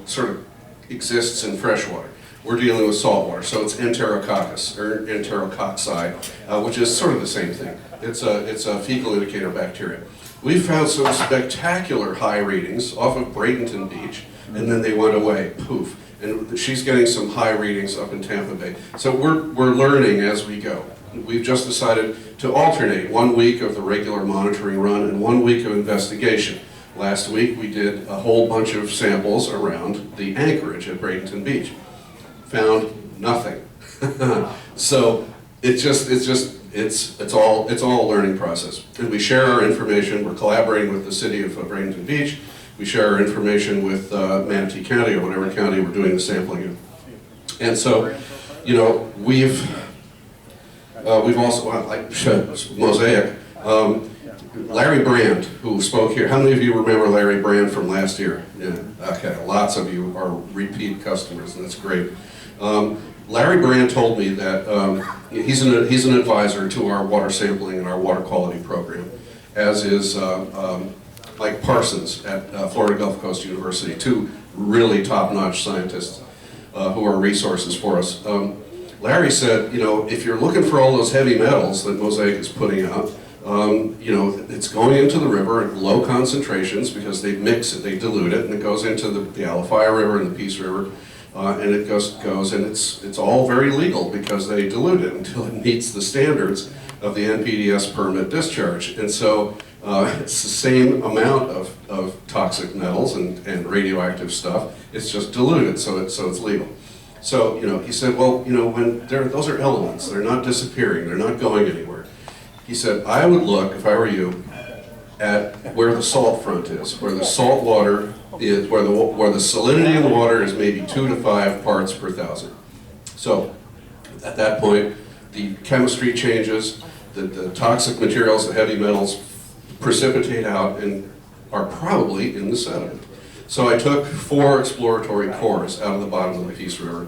sort of exists in freshwater. We're dealing with saltwater, so it's enterococcus, or enterococci, which is sort of the same thing. It's a fecal indicator bacteria. We found some spectacular high readings off of Bradenton Beach, and then they went away, poof. And she's getting some high readings up in Tampa Bay. So we're learning as we go. We've just decided to alternate 1 week of the regular monitoring run and 1 week of investigation. Last week we did a whole bunch of samples around the anchorage at Bradenton Beach. Found nothing. So it's all a learning process. And we share our information. We're collaborating with the city of Bradenton Beach. We share our information with Manatee County or whatever county we're doing the sampling in. And so, you know, we've also, like Mosaic, Larry Brand, who spoke here. How many of you remember Larry Brand from last year? Yeah, okay, lots of you are repeat customers, and that's great. Larry Brand told me that he's an advisor to our water sampling and our water quality program, as is Mike Parsons at Florida Gulf Coast University, two really top-notch scientists who are resources for us. Larry said, you know, if you're looking for all those heavy metals that Mosaic is putting out, you know, it's going into the river at low concentrations because they mix it, they dilute it, and it goes into the Alafaya River and the Peace River, and it goes and it's all very legal because they dilute it until it meets the standards of the NPDES permit discharge. And so it's the same amount of toxic metals and radioactive stuff, it's just diluted, so it's legal. So, you know, he said, well, you know, when those are elements, they're not disappearing, they're not going anywhere. He said, I would look, if I were you, at where the salt front is, where the salt water is, where the salinity in the water is maybe 2 to 5 parts per thousand. So, at that point, the chemistry changes, the toxic materials, the heavy metals precipitate out and are probably in the sediment. So I took 4 exploratory cores out of the bottom of the Peace River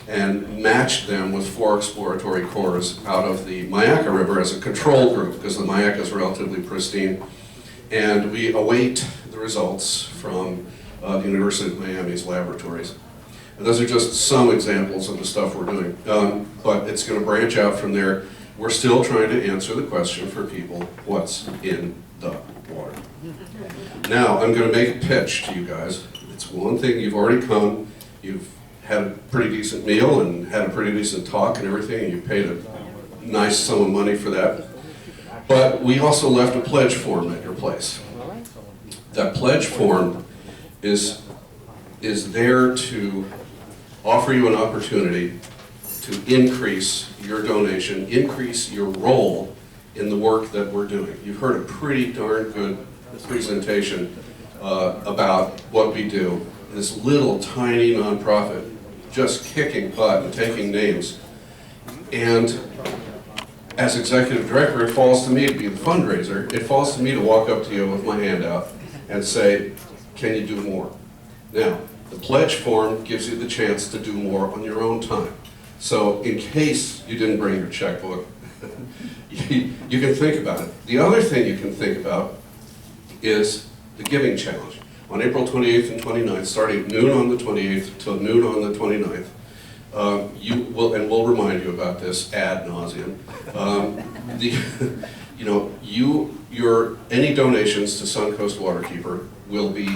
and matched them with 4 exploratory cores out of the Mayaca River as a control group, because the Mayaca is relatively pristine. And we await the results from the University of Miami's laboratories. And those are just some examples of the stuff we're doing. But it's going to branch out from there. We're still trying to answer the question for people, what's in the water? Now, I'm going to make a pitch to you guys. It's one thing, you've already come, you've had a pretty decent meal and had a pretty decent talk and everything, and you paid a nice sum of money for that. But we also left a pledge form at your place. That pledge form is there to offer you an opportunity to increase your donation, increase your role in the work that we're doing. You've heard a pretty darn good presentation about what we do. This little tiny nonprofit just kicking butt and taking names. And as executive director, it falls to me to be the fundraiser. It falls to me to walk up to you with my hand out and say, can you do more? Now, the pledge form gives you the chance to do more on your own time. So in case you didn't bring your checkbook, you can think about it. The other thing you can think about is the Giving Challenge. On April 28th and 29th, starting at noon on the 28th till noon on the 29th, you will, and we'll remind you about this ad nauseum. Any donations to Suncoast Waterkeeper will be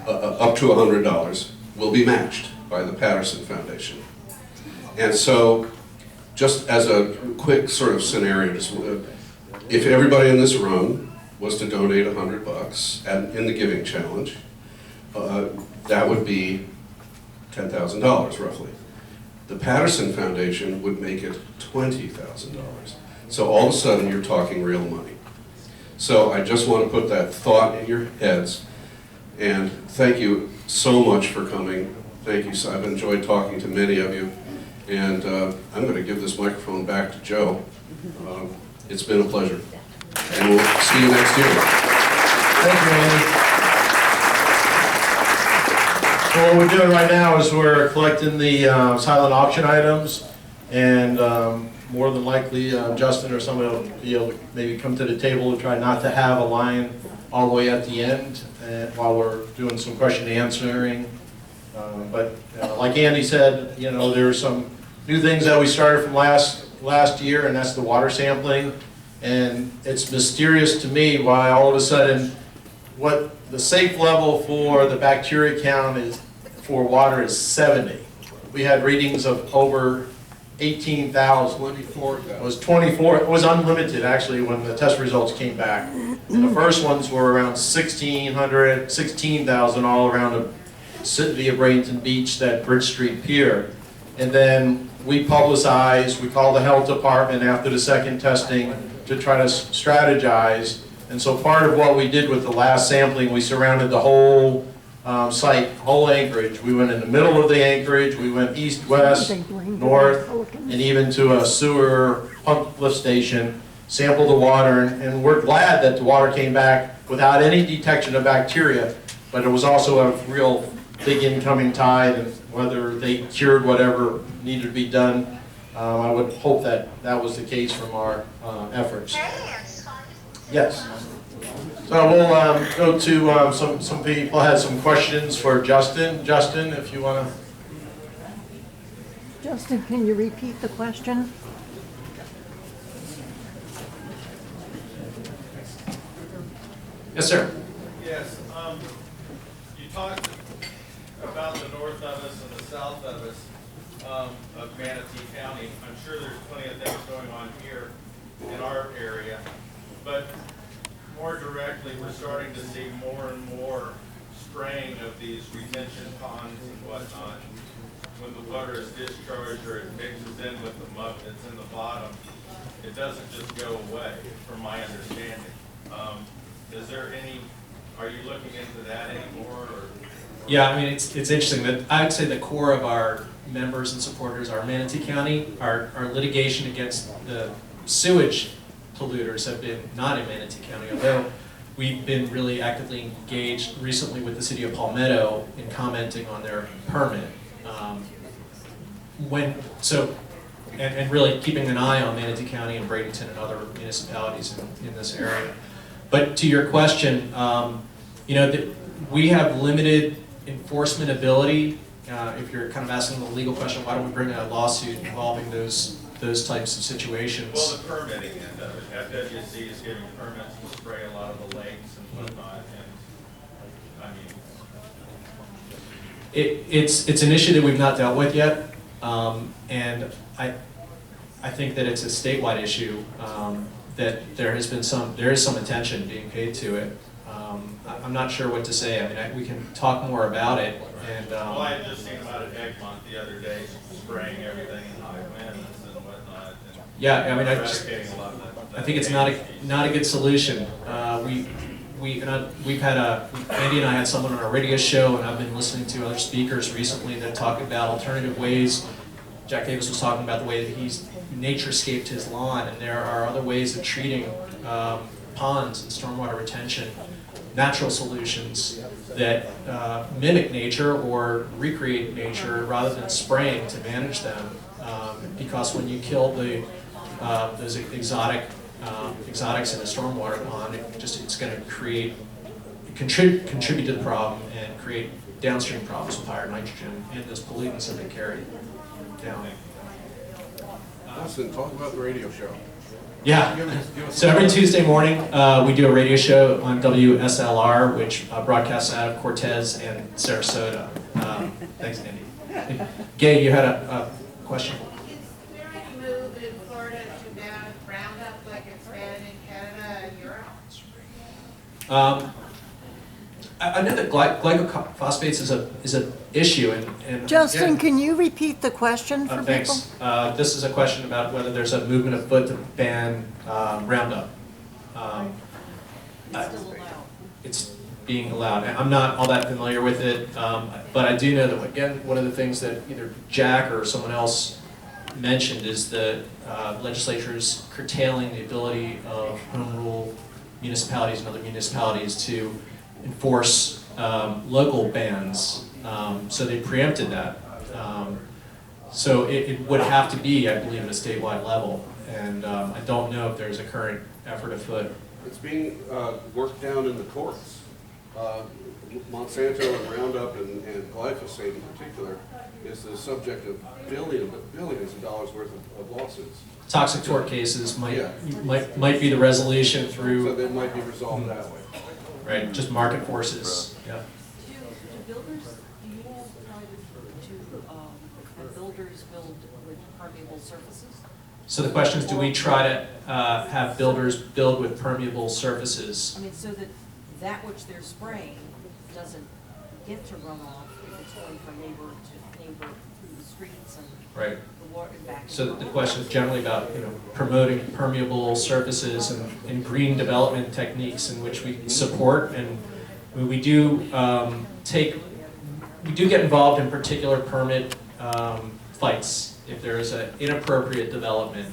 up to $100 will be matched by the Patterson Foundation. And so, just as a quick sort of scenario, if everybody in this room was to donate $100 in the Giving Challenge, that would be $10,000 roughly. The Patterson Foundation would make it $20,000. So all of a sudden you're talking real money. So I just want to put that thought in your heads, and thank you so much for coming. Thank you. I've enjoyed talking to many of you, and I'm going to give this microphone back to Joe. It's been a pleasure, and we'll see you next year. Thank you, Andy. So what we're doing right now is we're collecting the silent auction items, and more than likely Justin or somebody will be able to maybe come to the table and try not to have a line all the way at the end. while we're doing some question answering. But like Andy said, there are some new things that we started from last year, and that's the water sampling. And it's mysterious to me why all of a sudden what the safe level for the bacteria count is for water is 70. We had readings of over 18,000. 24,000. It was 24. It was unlimited actually when the test results came back. And the first ones were around 1,600, 16,000 all around the city of Bradenton Beach, that Bridge Street Pier. And then we publicized, we called the health department after the second testing to try to strategize. And so part of what we did with the last sampling, we surrounded the whole site, whole Anchorage. We went in the middle of the Anchorage, we went east, west, north, and even to a sewer pump lift station, sampled the water, and we're glad that the water came back without any detection of bacteria, but it was also a real big incoming tide, and whether they cured whatever needed to be done, I would hope that that was the case from our efforts. Yes. So we'll go to some people had some questions for Justin. Justin, if you want to. Justin, can you repeat the question? Yes, sir. Yes, you talked about the north of us and the south of us, of Manatee County. I'm sure there's plenty of things going on here in our area, but more directly, we're starting to see more and more spraying of these retention ponds and whatnot. When the water is discharged or it mixes in with the muck that's in the bottom, it doesn't just go away, from my understanding. Is there any, are you looking into that anymore? Or? Yeah, I mean, it's interesting that I would say the core of our members and supporters are Manatee County. Our litigation against the sewage polluters have been not in Manatee County, although we've been really actively engaged recently with the city of Palmetto in commenting on their permit. And really keeping an eye on Manatee County and Bradenton and other municipalities in this area. But to your question, we have limited enforcement ability. If you're kind of asking the legal question, why don't we bring a lawsuit involving those types of situations? Well, the permitting end of it. FWC is giving permits to spray a lot of the lakes and whatnot, and I mean, it's an issue that we've not dealt with yet, and I think that it's a statewide issue. That there is some attention being paid to it. I'm not sure what to say. I mean, we can talk more about it. And well, I had just seen about at Egmont the other day, spraying everything in high winds and whatnot. And yeah, I mean, eradicating a lot of that. I think it's not a good solution. We've had Andy and I had someone on our radio show, and I've been listening to other speakers recently that talk about alternative ways. Jack Davis was talking about the way that he's naturescaped his lawn, and there are other ways of treating ponds and stormwater retention, natural solutions that mimic nature or recreate nature rather than spraying to manage them. Because when you kill those exotics in a stormwater pond, it's going to contribute to the problem and create downstream problems with higher nitrogen and those pollutants that they carry down. Listen, talk about the radio show. Yeah, so every Tuesday morning we do a radio show on WSLR, which broadcasts out of Cortez and Sarasota. Thanks, Andy. Gay, you had a question? Is there any move in Florida to ban Roundup like it's banned in Canada and Europe? I know that glycophosphates is an issue, and Justin, can you repeat the question for people? thanks. This is a question about whether there's a movement afoot to ban Roundup. It's being allowed. I'm not all that familiar with it, but I do know that, again, one of the things that either Jack or someone else mentioned is that legislature is curtailing the ability of home rule municipalities and other municipalities to enforce local bans, so they preempted that. So it would have to be, I believe, at a statewide level, and I don't know if there's a current effort afoot. It's being worked down in the courts. Monsanto and Roundup and glyphosate in particular is the subject of billions of dollars worth of lawsuits. Toxic tort cases Yeah. might be the resolution So through, they might be resolved that way. right, just market forces, yeah. Do builders, do you all try to have builders build with permeable surfaces? So the question is, do we try to have builders build with permeable surfaces? I mean, so that that which they're spraying doesn't get to run off if it's going from neighbor to neighbor through the streets and Right. the water back. So the question is generally about, promoting permeable surfaces and green development techniques in which we support, and we do get involved in particular permit fights. If there is an inappropriate development,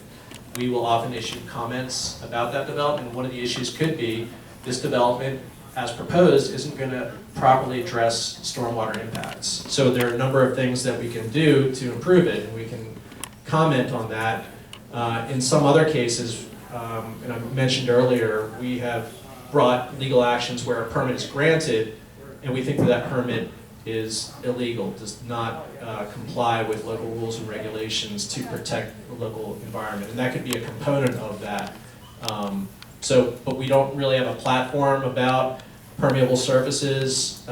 we will often issue comments about that development. One of the issues could be this development, as proposed, isn't going to properly address stormwater impacts. So there are a number of things that we can do to improve it, and we can comment on that. In some other cases, and I mentioned earlier, we have brought legal actions where a permit is granted, and we think that that permit is illegal, does not comply with local rules and regulations to protect the local environment. And that could be a component of that. But we don't really have a platform about permeable surfaces,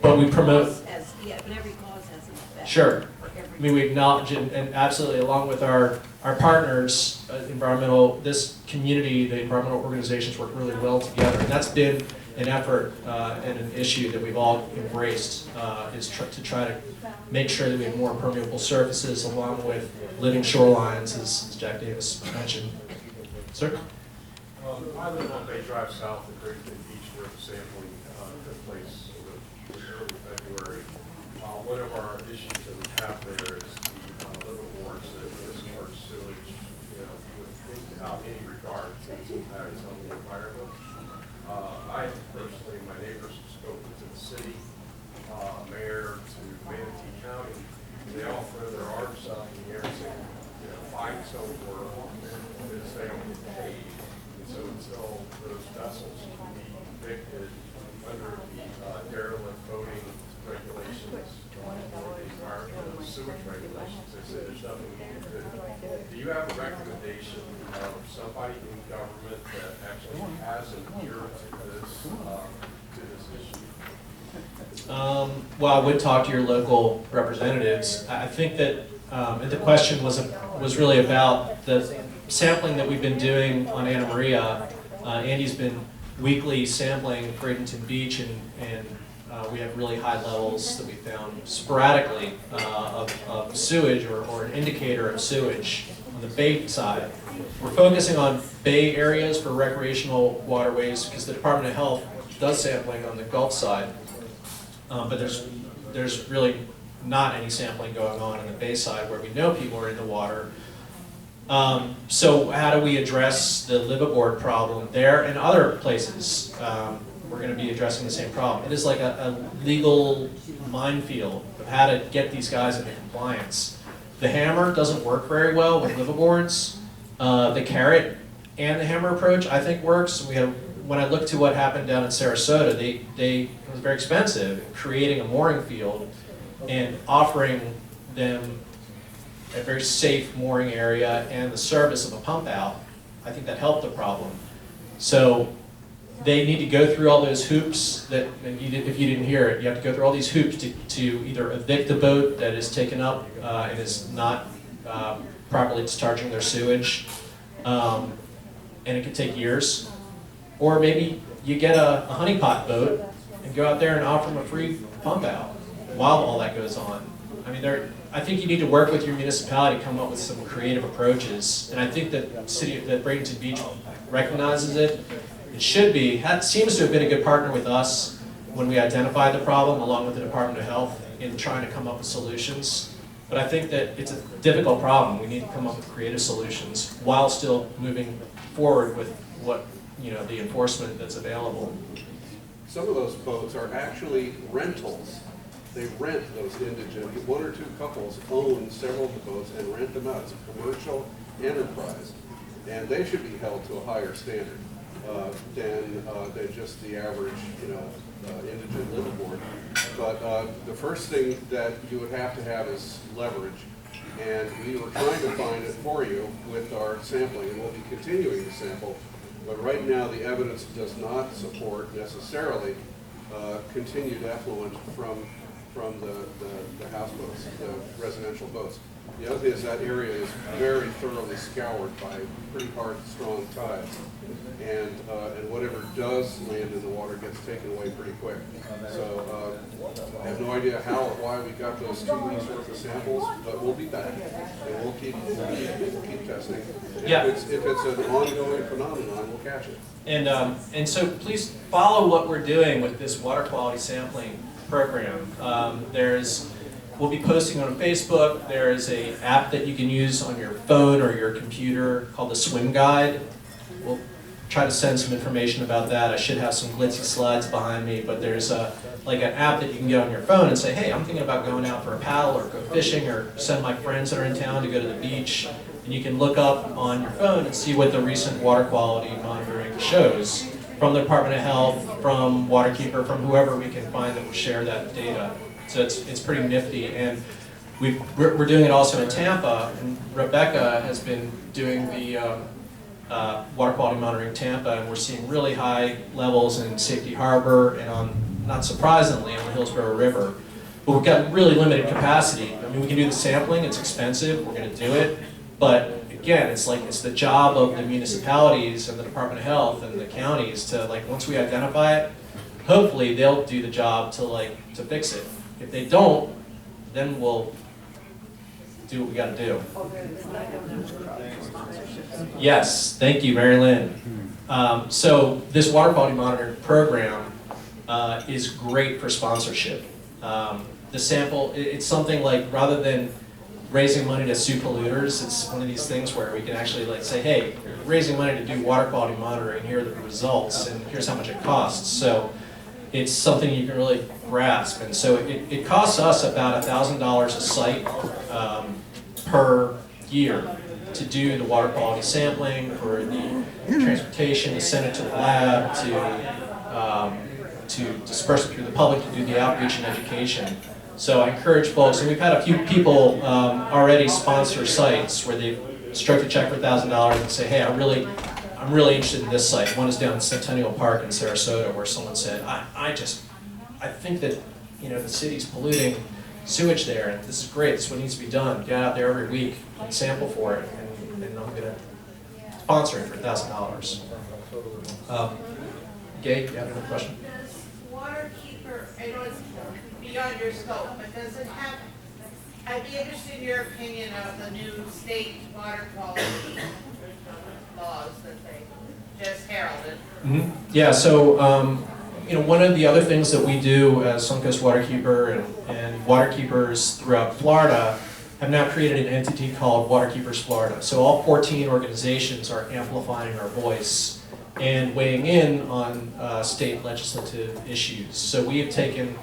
but we promote. Yeah, but every cause has an effect. Sure. For every- I mean, we acknowledge it, and absolutely, along with our partners, this community, the environmental organizations work really well together. And that's been an effort and an issue that we've all embraced, to try to make sure that we have more permeable surfaces along with living shorelines, as Jack Davis mentioned. Sir? I live on Bay Drive south of Creighton Beach where the sampling took place in early February. One of our issues that we have there is the liverboards that discharge sewage, without any regard to its impacts on the environment. I personally, my neighbors have spoken to the city, mayor, to Manatee County. They all throw their arms up in the air and say, find some work, and they don't get paid. And so until those vessels can be evicted under the derelict voting regulations or the environmental sewage regulations, they say there's nothing we can do. Do you have a recommendation of somebody in government that actually has an ear to this issue? Well, I would talk to your local representatives. I think that the question was really about the sampling that we've been doing on Anna Maria. Andy's been weekly sampling Bradenton Beach, and we have really high levels that we found sporadically of sewage or an indicator of sewage on the bay side. We're focusing on bay areas for recreational waterways because the Department of Health does sampling on the Gulf side, but there's really not any sampling going on the bay side where we know people are in the water. So how do we address the liveaboard problem there and other places? We're going to be addressing the same problem. It is like a legal minefield of how to get these guys into compliance. The hammer doesn't work very well with liveaboards. The carrot and the hammer approach, I think, works. When I looked to what happened down in Sarasota, it was very expensive, creating a mooring field and offering them a very safe mooring area and the service of a pump out. I think that helped the problem. So they need to go through all those hoops that, if you didn't hear it, you have to go through all these hoops to either evict the boat that is taken up and is not properly discharging their sewage, and it could take years. Or maybe you get a honeypot boat and go out there and offer them a free pump out while all that goes on. I mean, I think you need to work with your municipality to come up with some creative approaches, and I think that Bradenton Beach recognizes it. It should be, seems to have been a good partner with us when we identified the problem, along with the Department of Health, in trying to come up with solutions. But I think that it's a difficult problem. We need to come up with creative solutions while still moving forward with what, the enforcement that's available. Some of those boats are actually rentals. They rent those indigent, one or two couples own several of the boats and rent them out. It's a commercial enterprise, and they should be held to a higher standard. than just the average, indigent liverboard. But the first thing that you would have to have is leverage. And we were trying to find it for you with our sampling, and we'll be continuing to sample. But right now, the evidence does not support necessarily continued effluent from the houseboats, the residential boats. The other thing is that area is very thoroughly scoured by pretty hard, strong tides. And whatever does land in the water gets taken away pretty quick. So I have no idea how or why we got those 2 weeks worth of samples, but we'll be back and we'll keep testing. And Yeah. if it's an ongoing phenomenon, we'll catch it. And so please follow what we're doing with this water quality sampling program. We'll be posting on Facebook. There is an app that you can use on your phone or your computer called the Swim Guide. We'll try to send some information about that. I should have some glitzy slides behind me, but there's like an app that you can get on your phone and say, hey, I'm thinking about going out for a paddle or go fishing or send my friends that are in town to go to the beach. And you can look up on your phone and see what the recent water quality monitoring shows from the Department of Health, from Waterkeeper, from whoever we can find that will share that data. So it's pretty nifty. And we're doing it also in Tampa, and Rebecca has been doing the water quality monitoring in Tampa, and we're seeing really high levels in Safety Harbor and not surprisingly, on the Hillsborough River. But we've got really limited capacity. I mean, we can do the sampling, it's expensive, we're gonna do it, but again, it's the job of the municipalities and the Department of Health and the counties to, once we identify it, hopefully they'll do the job to fix it. If they don't, then we'll do what we gotta do. Yes, thank you, Mary Lynn. So this water quality monitoring program is great for sponsorship. The sample, it's something like, rather than raising money to sue polluters, it's one of these things where we can actually say, hey, you're raising money to do water quality monitoring, here are the results, and here's how much it costs. So it's something you can really grasp. And so it costs us about $1,000 a site per year to do the water quality sampling, for the transportation, to send it to the lab, to disperse it through the public, to do the outreach and education. So I encourage folks, and we've had a few people already sponsor sites where they've struck a check for $1,000 and say, hey, I'm really interested in this site. One is down in Centennial Park in Sarasota, where someone said, I think that the city's polluting sewage there, and this is great, this is what needs to be done. Get out there every week and sample for it, and I'm going to sponsor it for $1,000. Gabe, you have another question? Does Waterkeeper, I know it's beyond your scope, but does it have, I'd be interested in your opinion of the new state water quality laws that they just heralded. Mm-hmm. Yeah, so one of the other things that we do as Suncoast Waterkeeper and waterkeepers throughout Florida have now created an entity called Waterkeepers Florida. So all 14 organizations are amplifying our voice and weighing in on state legislative issues. So we have taken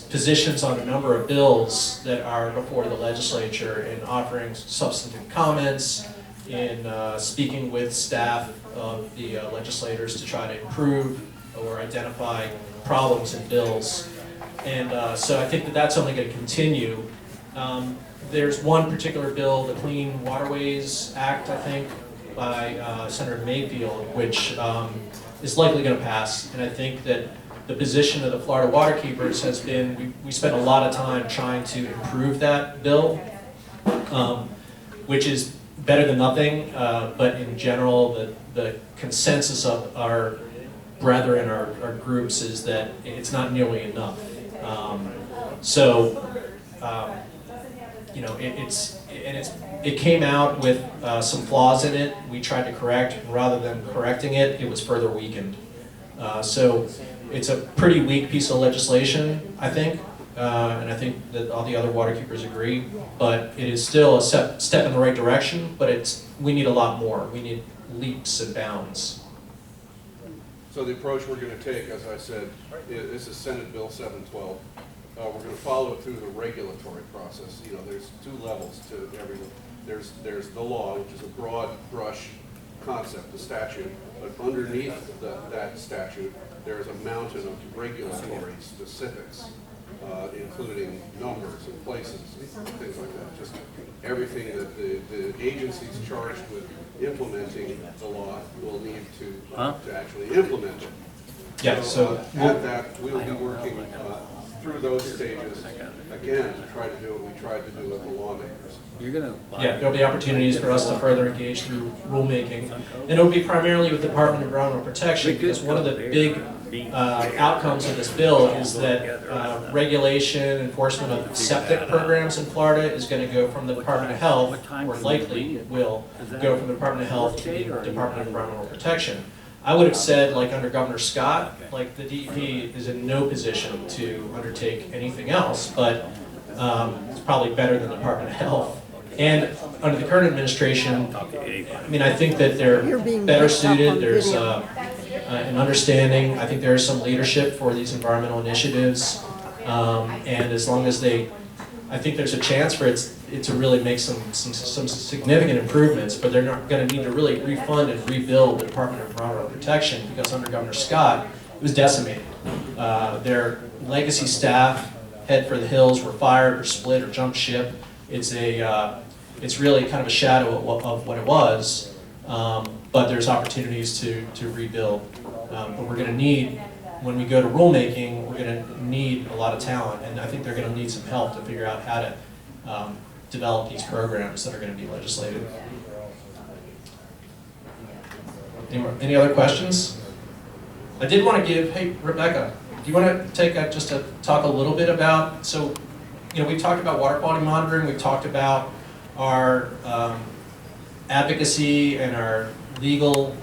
positions on a number of bills that are before the legislature and offering substantive comments, in speaking with staff of the legislators to try to improve or identify problems in bills. And so I think that that's only going to continue. There's one particular bill, the Clean Waterways Act, I think, by Senator Mayfield, which is likely going to pass. And I think that the position of the Florida Waterkeepers has been, we spent a lot of time trying to improve that bill, which is better than nothing, but in general, the consensus of our brethren, our groups, is that it's not nearly enough. It came out with some flaws in it. We tried to correct, and rather than correcting it, it was further weakened. So it's a pretty weak piece of legislation, I think, and I think that all the other waterkeepers agree, but it is still a step in the right direction, but we need a lot more. We need leaps and bounds. So the approach we're going to take, as I said, this is Senate Bill 712. We're going to follow it through the regulatory process. There's two levels to everything. There's the law, which is a broad brush concept, the statute, But underneath that statute, there's a mountain of regulatory specifics, including numbers and places and things like that. Just everything that the agencies charged with implementing the law will need to actually implement it. Yeah, so At that, we'll be working through those stages again to try to do what we tried to do with the lawmakers. yeah, there'll be opportunities for us to further engage through rulemaking. And it'll be primarily with the Department of Environmental Protection, because one of the big outcomes of this bill is that regulation, enforcement of septic programs in Florida is going to go from the Department of Health, or likely will go from the Department of Health to the Department of Environmental Protection. I would have said, like under Governor Scott, like the DEP is in no position to undertake anything else, but it's probably better than the Department of Health. And under the current administration, I mean, I think that they're better suited. There's an understanding. I think there is some leadership for these environmental initiatives. And as long as I think there's a chance for it to really make some significant improvements, but they're not going to need to really refund and rebuild the Department of Environmental Protection, because under Governor Scott, it was decimated. Their legacy staff head for the hills were fired or split or jumped ship. It's really kind of a shadow of what it was, but there's opportunities to rebuild. But we're going to need, when we go to rulemaking, we're going to need a lot of talent, and I think they're going to need some help to figure out how to develop these programs that are going to be legislated. Any other questions? I did want to give, hey, Rebecca, do you want to take just to talk a little bit about, so, you know, we've talked about water quality monitoring, we've talked about our advocacy and our legal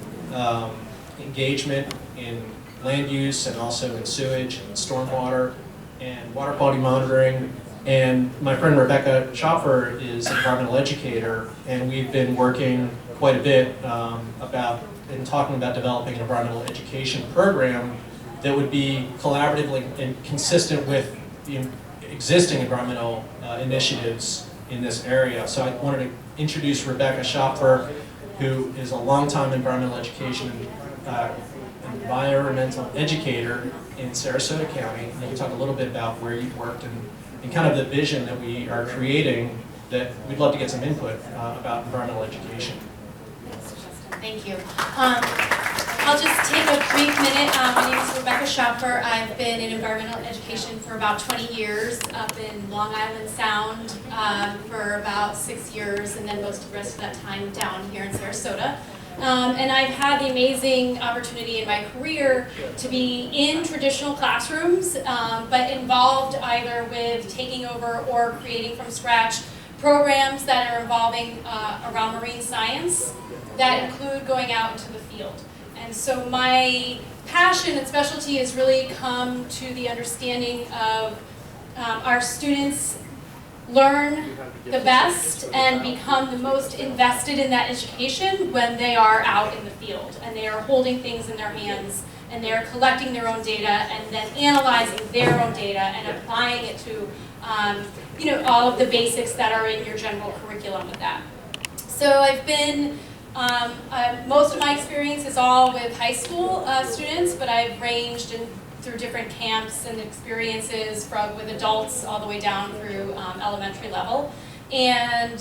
engagement in land use and also in sewage and stormwater and water quality monitoring. And my friend Rebecca Schopfer is an environmental educator, and we've been working quite a bit talking about developing an environmental education program that would be collaboratively and consistent with the existing environmental initiatives in this area. So I wanted to introduce Rebecca Schopfer, who is a longtime environmental education environmental educator in Sarasota County. And you can talk a little bit about where you've worked and kind of the vision that we are creating, that we'd love to get some input about environmental education. Thank you. I'll just take a brief minute. My name is Rebecca Schopfer. I've been in environmental education for about 20 years up in Long Island Sound for about 6 years, and then most of the rest of that time down here in Sarasota. And I've had the amazing opportunity in my career to be in traditional classrooms, but involved either with taking over or creating from scratch programs that are involving around marine science that include going out into the field. And so my passion and specialty has really come to the understanding of our students learn the best and become the most invested in that education when they are out in the field and they are holding things in their hands and they are collecting their own data and then analyzing their own data and applying it to all of the basics that are in your general curriculum with that. So I've been most of my experience is all with high school students, but I've ranged through different camps and experiences with adults all the way down through elementary level. And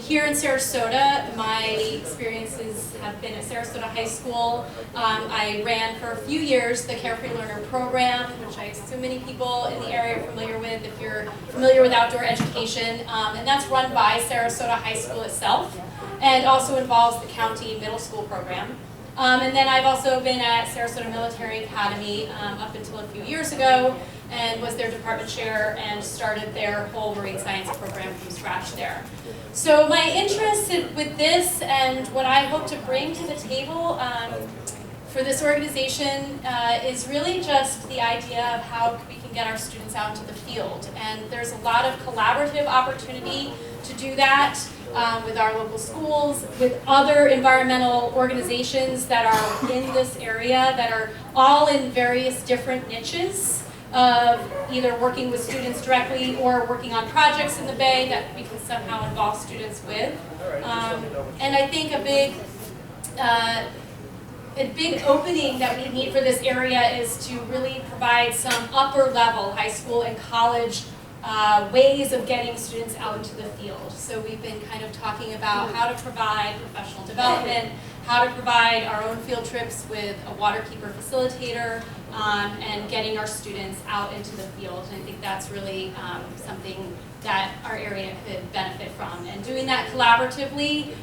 here in Sarasota, my experiences have been at Sarasota High School. I ran for a few years the Carefree Learner program, which I assume many people in the area are familiar with if you're familiar with outdoor education. And that's run by Sarasota High School itself, and also involves the county middle school program. And then I've also been at Sarasota Military Academy up until a few years ago, and was their department chair and started their whole marine science program from scratch there. So my interest with this and what I hope to bring to the table for this organization is really just the idea of how we can get our students out into the field. And there's a lot of collaborative opportunity to do that with our local schools, with other environmental organizations that are in this area that are all in various different niches of either working with students directly or working on projects in the Bay that we can somehow involve students with. And I think a big a big opening that we need for this area is to really provide some upper level high school and college ways of getting students out into the field. So we've been kind of talking about how to provide professional development, how to provide our own field trips with a waterkeeper facilitator, and getting our students out into the field. And I think that's really something that our area could benefit from, and doing that collaboratively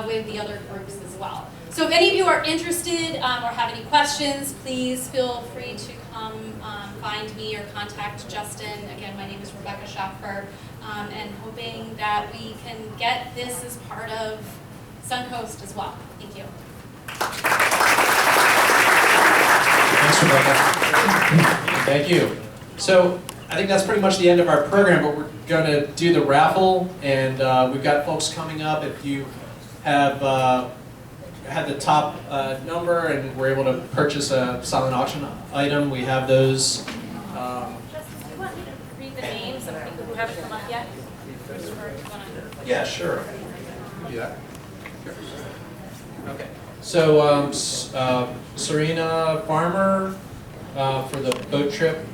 with the other groups as well. So if any of you are interested or have any questions, please feel free to come find me or contact Justin. Again, my name is Rebecca Schopfer, and hoping that we can get this as part of Suncoast as well. Thank you. Thanks, Rebecca. Thank you. So I think that's pretty much the end of our program, but we're going to do the raffle, and we've got folks coming up. If you have had the top number and were able to purchase a silent auction item, we have those. Justin, do you want me to read the names of people who haven't come up yet? Yeah, sure. Do that. Okay. So Serena Farmer for the boat trip.